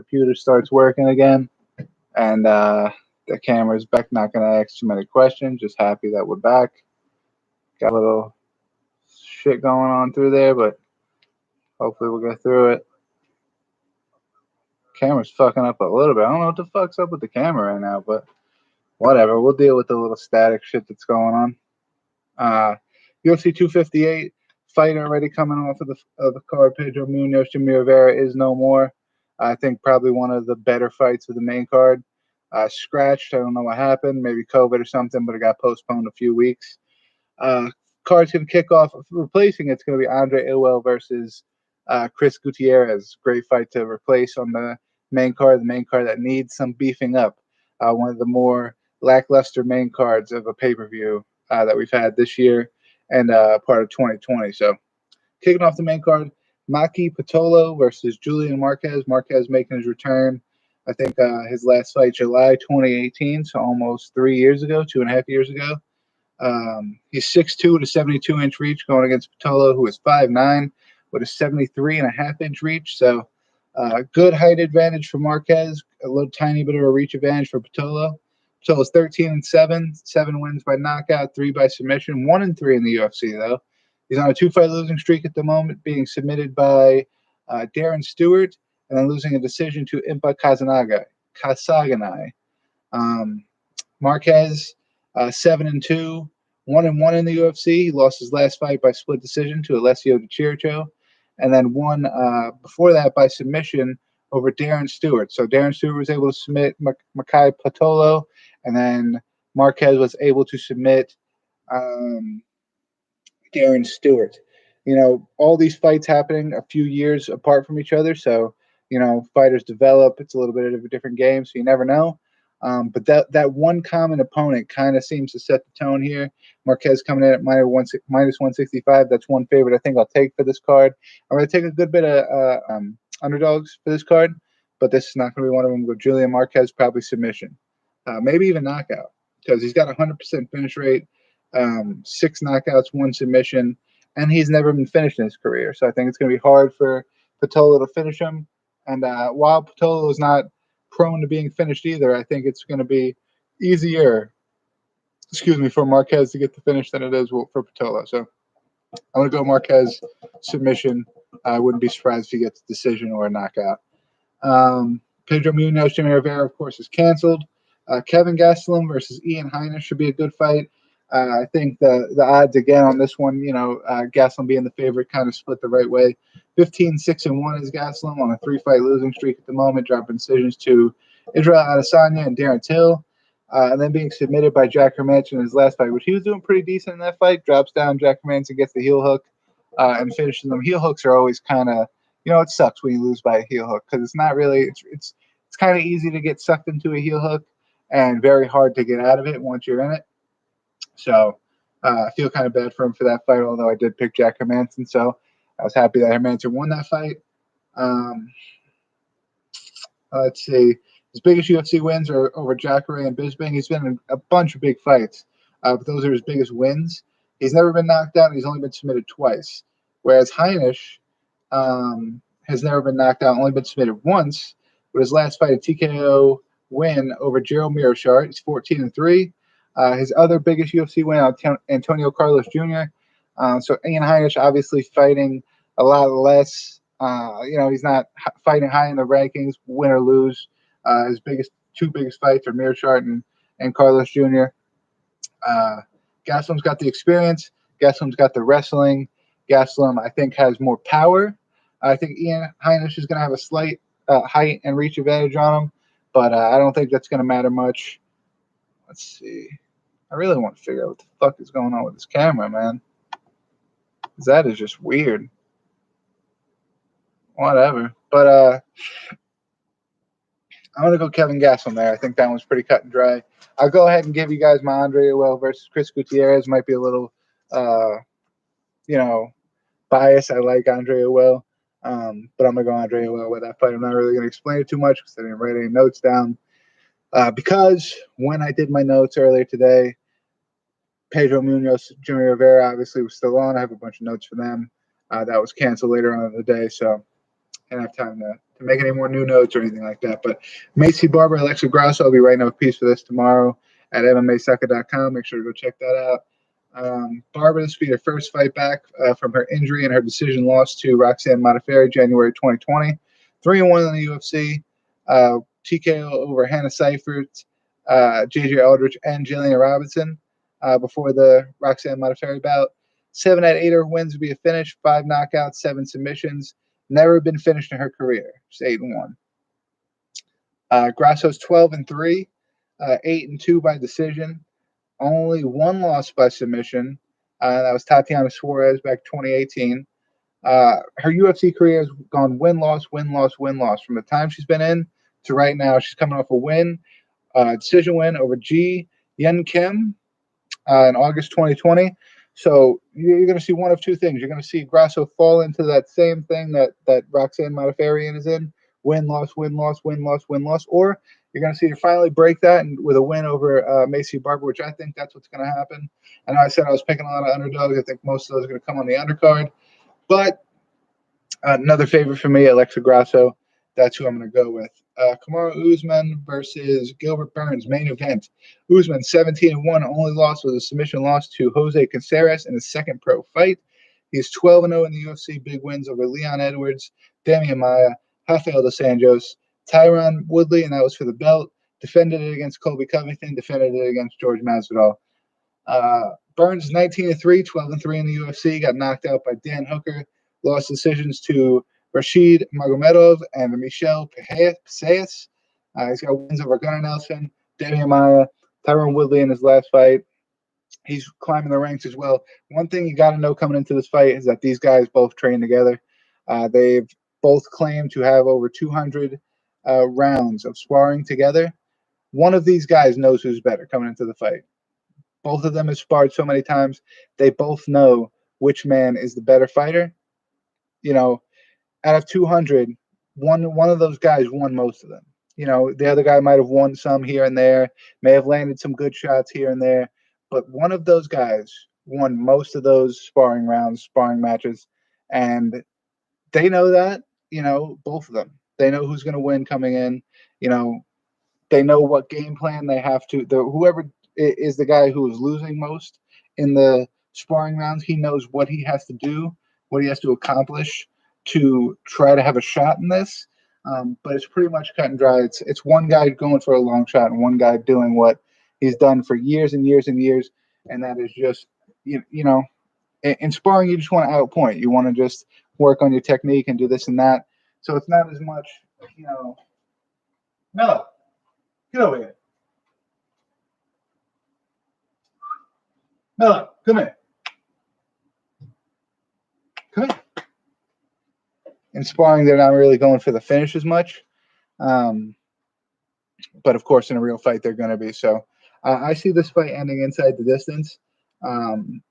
computer starts working again, and the camera's back. Not going to ask too many questions. Just happy that we're back. Got a little shit going on through there, but hopefully we'll get through it. Camera's fucking up a little bit. I don't know what the fuck's up with the camera right now, but whatever. We'll deal with the little static shit that's going on. UFC 258 fight already coming off of the card. Pedro Munoz, Jimmy Rivera is no more. I think probably one of the better fights of the main card. Scratched. I don't know what happened. Maybe COVID or something, but it got postponed a few weeks. Card's going to kick off. Replacing it's going to be Andre Ewell versus Chris Gutierrez. Great fight to replace on the main card. The main card that needs some beefing up. One of the more lackluster main cards of a pay-per-view that we've had this year and part of 2020. So kicking off the main card, Maki Patolo versus Julian Marquez. Marquez making his return. I think his last fight, July 2018, so almost 3 years ago, 2.5 years ago. He's 6'2" to 72-inch reach going against Patolo, who is 5'9", with a 73.5-inch reach. So good height advantage for Marquez, a little tiny bit of a reach advantage for Patolo. Patolo's 13-7, 7 wins by knockout, 3 by submission, 1-3 in the UFC though. He's on a 2-fight losing streak at the moment, being submitted by Darren Stewart and then losing a decision to Impa Kasanganay. Marquez 7-2, 1-1 in the UFC. He lost his last fight by split decision to Alessio Di Chirico, and then won before that by submission over Darren Stewart. So Darren Stewart was able to submit Maki Patolo, and then Marquez was able to submit Darren Stewart. You know, all these fights happening a few years apart from each other, so you know, fighters develop. It's a little bit of a different game, so you never know. But that one common opponent kind of seems to set the tone here. Marquez coming in at minus 165. That's one favorite I think I'll take for this card. I'm going to take a good bit of underdogs for this card, but this is not going to be one of them. Go Julian Marquez, probably submission. Maybe even knockout, because he's got a 100% finish rate, 6 knockouts, 1 submission, and he's never been finished in his career. So I think it's going to be hard for Patolo to finish him. And while Patolo is not prone to being finished either, I think it's going to be easier, for Marquez to get the finish than it is for Patolo. So I'm going to go Marquez submission. I wouldn't be surprised if he gets a decision or a knockout. Pedro Munoz, Jimmy Rivera, of course, is canceled. Kevin Gastelum versus Ian Heinisch should be a good fight. I think the odds again on this one, Gastelum being the favorite, kind of split the right way. 15-6-1 is Gastelum on a 3-fight losing streak at the moment, dropping decisions to Israel Adesanya and Darren Till, and then being submitted by Jack Hermanson in his last fight, which he was doing pretty decent in that fight. Drops down, Jack Hermanson gets the heel hook and finishes them. Heel hooks are always kind of, it sucks when you lose by a heel hook because it's not really, it's kind of easy to get sucked into a heel hook and very hard to get out of it once you're in it. So I feel kind of bad for him for that fight, although I did pick Jack Hermanson, so I was happy that Hermanson won that fight. Let's see. His biggest UFC wins are over Jacare and Bisping. He's been in a bunch of big fights, but those are his biggest wins. He's never been knocked out, and he's only been submitted twice. Whereas Heinisch has never been knocked out, only been submitted once, with his last fight a TKO win over Gerald Meerschaert. He's 14-3. His other biggest UFC win on Antonio Carlos Jr. So Ian Heinisch obviously fighting a lot less. He's not fighting high in the rankings, win or lose. His two biggest fights are Meerschaert and Carlos Jr. Gastelum's got the experience. Gastelum's got the wrestling. Gastelum, I think, has more power. I think Ian Heinisch is going to have a slight height and reach advantage on him, but I don't think that's going to matter much. Let's see. I really want to figure out what the fuck is going on with this camera, man. That is just weird. Whatever. But I'm going to go Kevin Gastelum there. I think that one's pretty cut and dry. I'll go ahead and give you guys my Andre Ewell versus Chris Gutierrez. Might be a little, biased. I like Andre Ewell. But I'm going to go Andre Ewell with that fight. I'm not really going to explain it too much because I didn't write any notes down. Because when I did my notes earlier today, Pedro Munoz, Jimmy Rivera obviously was still on. I have a bunch of notes for them. That was canceled later on in the day, so I didn't have time to make any more new notes or anything like that. But Macy Barber, Alexa Grasso, I'll be writing up a piece for this tomorrow at MMAsucker.com. Make sure to go check that out. Barber, this will be her first fight back from her injury and her decision loss to Roxanne Modafferi, January 2020. 3-1 in the UFC. TKO over Hannah Seifert, JJ Aldrich, and Jillian Robinson before the Roxanne Modafferi bout. 7 out of 8 of her wins would be a finish, 5 knockouts, 7 submissions. Never been finished in her career. She's 8-1. Grasso's 12-3, 8-2 by decision. Only 1 loss by submission. That was Tatiana Suarez back 2018. Her UFC career has gone win-loss, win-loss, win-loss. From the time she's been in to right now, she's coming off a win, decision win over Ji Yen Kim in August 2020. So you're going to see one of two things. You're going to see Grasso fall into that same thing that Roxanne Modafferi is in, win-loss, win-loss, win-loss, win-loss, or you're going to see her finally break that and with a win over Macy Barber, which I think that's what's going to happen. I know I said I was picking a lot of underdogs. I think most of those are going to come on the undercard. But another favorite for me, Alexa Grasso. That's who I'm going to go with. Kamaru Usman versus Gilbert Burns, main event. Usman 17-1, only loss was a submission loss to Jose Caceres in his second pro fight. He's 12-0 in the UFC, big wins over Leon Edwards, Damian Maia, Rafael dos Anjos, Tyron Woodley, and that was for the belt. Defended it against Colby Covington, defended it against George Masvidal. Burns 19-3, 12-3 in the UFC, got knocked out by Dan Hooker, lost decisions to Rashid Magomedov and Michel Pereira. He's got wins over Gunnar Nelson, Damian Maia, Tyron Woodley in his last fight. He's climbing the ranks as well. One thing you got to know coming into this fight is that these guys both train together. They've both claimed to have over 200 rounds of sparring together. One of these guys knows who's better coming into the fight. Both of them have sparred so many times. They both know which man is the better fighter. You know, out of 200, one of those guys won most of them. You know, the other guy might have won some here and there, may have landed some good shots here and there, but one of those guys won most of those sparring rounds, sparring matches, and they know that, you know, both of them. They know who's going to win coming in. You know, they know what game plan they have to. Whoever is the guy who is losing most in the sparring rounds, he knows what he has to do, what he has to accomplish to try to have a shot in this. But it's pretty much cut and dry. It's one guy going for a long shot and one guy doing what he's done for years and years and years, and that is just you know, in sparring you just want to outpoint. You want to just work on your technique and do this and that. So it's not as much, you know. Mello, get over here. Mello, come here. Come here. In sparring, they're not really going for the finish as much. But, of course, in a real fight, they're going to be. So I see this fight ending inside the distance.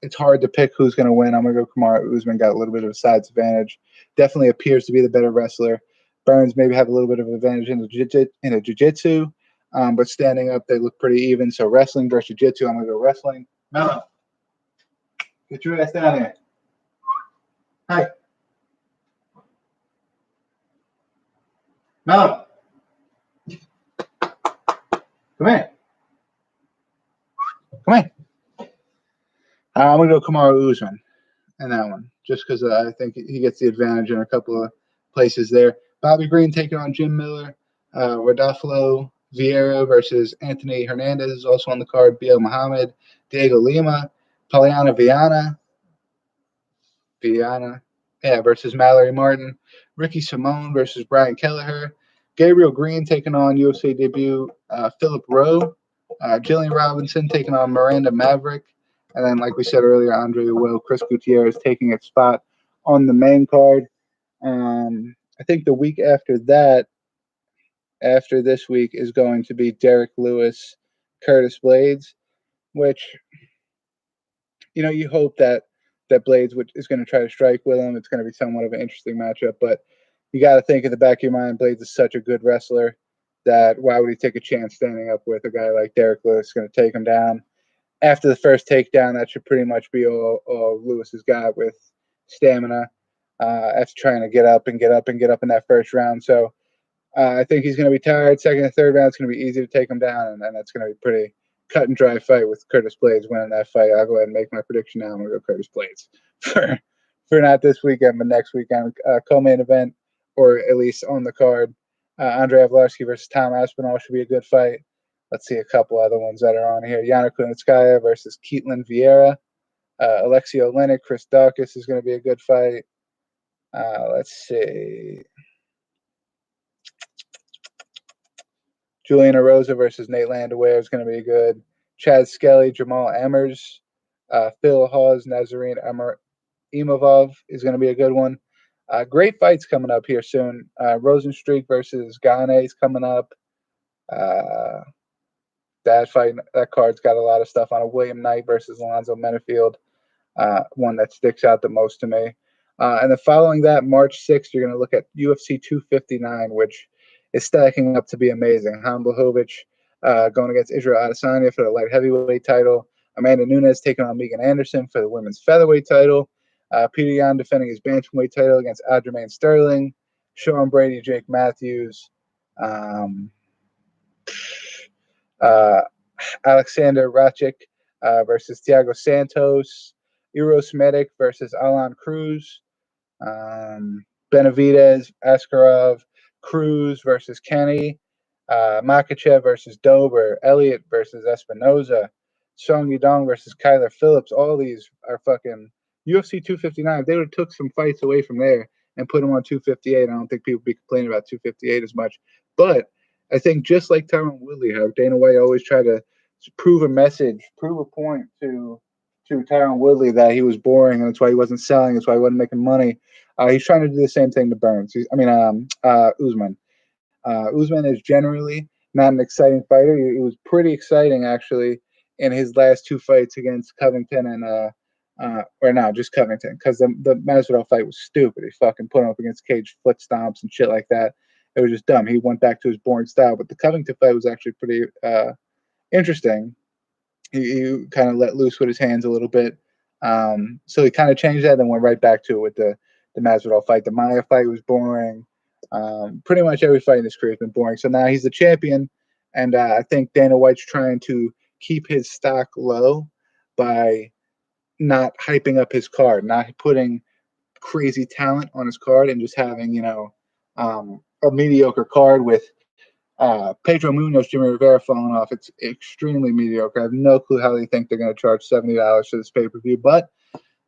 It's hard to pick who's going to win. I'm going to go Kamaru Usman, got a little bit of a size advantage. Definitely appears to be the better wrestler. Burns maybe have a little bit of advantage in the jiu-jitsu. But standing up, they look pretty even. So wrestling versus jiu-jitsu, I'm going to go wrestling. Mello, get your ass down here. Hi. Mello. Come here. Come here. I'm going to go Kamaru Usman in that one, just because I think he gets the advantage in a couple of places there. Bobby Green taking on Jim Miller. Rodolfo Vieira versus Anthony Hernandez is also on the card. Biel Muhammad, Diego Lima, Poliana Viana, versus Mallory Martin. Ricky Simone versus Brian Kelleher. Gabriel Green taking on UFC debut Philip Rowe. Jillian Robinson taking on Miranda Maverick. And then, like we said earlier, Andre Will, Chris Gutierrez taking its spot on the main card. I think the week after that, after this week, is going to be Derek Lewis, Curtis Blades, which, you know, you hope that Blades is going to try to strike with him. It's going to be somewhat of an interesting matchup, but you got to think in the back of your mind, Blades is such a good wrestler that why would he take a chance standing up with a guy like Derek Lewis going to take him down? After the first takedown, that should pretty much be all Lewis has got with stamina. after trying to get up and get up and get up in that first round. So I think he's going to be tired. Second and third round, it's going to be easy to take him down, and that's going to be a pretty cut and dry fight with Curtis Blades winning that fight. I'll go ahead and make my prediction now. I'm going to go Curtis Blades for not this weekend, but next weekend. Co-main event, or at least on the card. Andrei Arlovski versus Tom Aspinall should be a good fight. Let's see a couple other ones that are on here. Yana Kunitskaya versus Keatlin Vieira. Alexei Olenek, Chris Daukaus is going to be a good fight. Let's see. Juliana Rosa versus Nate Landwehr is going to be good. Chad Skelly, Jamal Emmers, Phil Hawes, Nazarene Imavov is going to be a good one. Great fights coming up here soon. Rosenstreich versus Gane is coming up. That card's got a lot of stuff on it. William Knight versus Alonzo Menefield, one that sticks out the most to me. And then following that, March 6th, you're going to look at UFC 259, which is stacking up to be amazing. Han Blachowicz going against Israel Adesanya for the light heavyweight title. Amanda Nunes taking on Megan Anderson for the women's featherweight title. Peter Yan defending his bantamweight title against Aljamain Sterling. Sean Brady, Jake Matthews. Alexander Rakic versus Thiago Santos. Eros Medic versus Alan Cruz. Benavidez, Askarov, Cruz versus Kenny. Makachev versus Dober. Elliott versus Espinoza. Song Yudong versus Kyler Phillips. All these are fucking UFC 259. If they would have took some fights away from there and put them on 258, I don't think people would be complaining about 258 as much. But I think just like Tyron Woodley, how Dana White always tried to prove a message, prove a point to Tyron Woodley that he was boring and that's why he wasn't selling, that's why he wasn't making money. He's trying to do the same thing to Burns. Usman. Usman is generally not an exciting fighter. He was pretty exciting actually in his last two fights against Covington and just Covington, because the Masvidal fight was stupid. He fucking put him up against cage foot stomps and shit like that. It was just dumb. He went back to his boring style. But the Covington fight was actually pretty interesting. He kind of let loose with his hands a little bit. So he kind of changed that and went right back to it with the Masvidal fight. The Maia fight was boring. Pretty much every fight in his career has been boring. So now he's the champion, and I think Dana White's trying to keep his stock low by not hyping up his card, not putting crazy talent on his card, and just having a mediocre card with Pedro Munoz, Jimmy Rivera falling off. It's extremely mediocre. I have no clue how they think they're going to charge $70 for this pay-per-view, but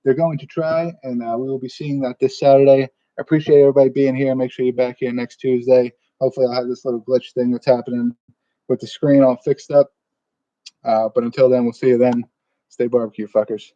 they're going to try, and we will be seeing that this Saturday. I appreciate everybody being here. Make sure you're back here next Tuesday. Hopefully I'll have this little glitch thing that's happening with the screen all fixed up. But until then, we'll see you then. Stay barbecue, fuckers.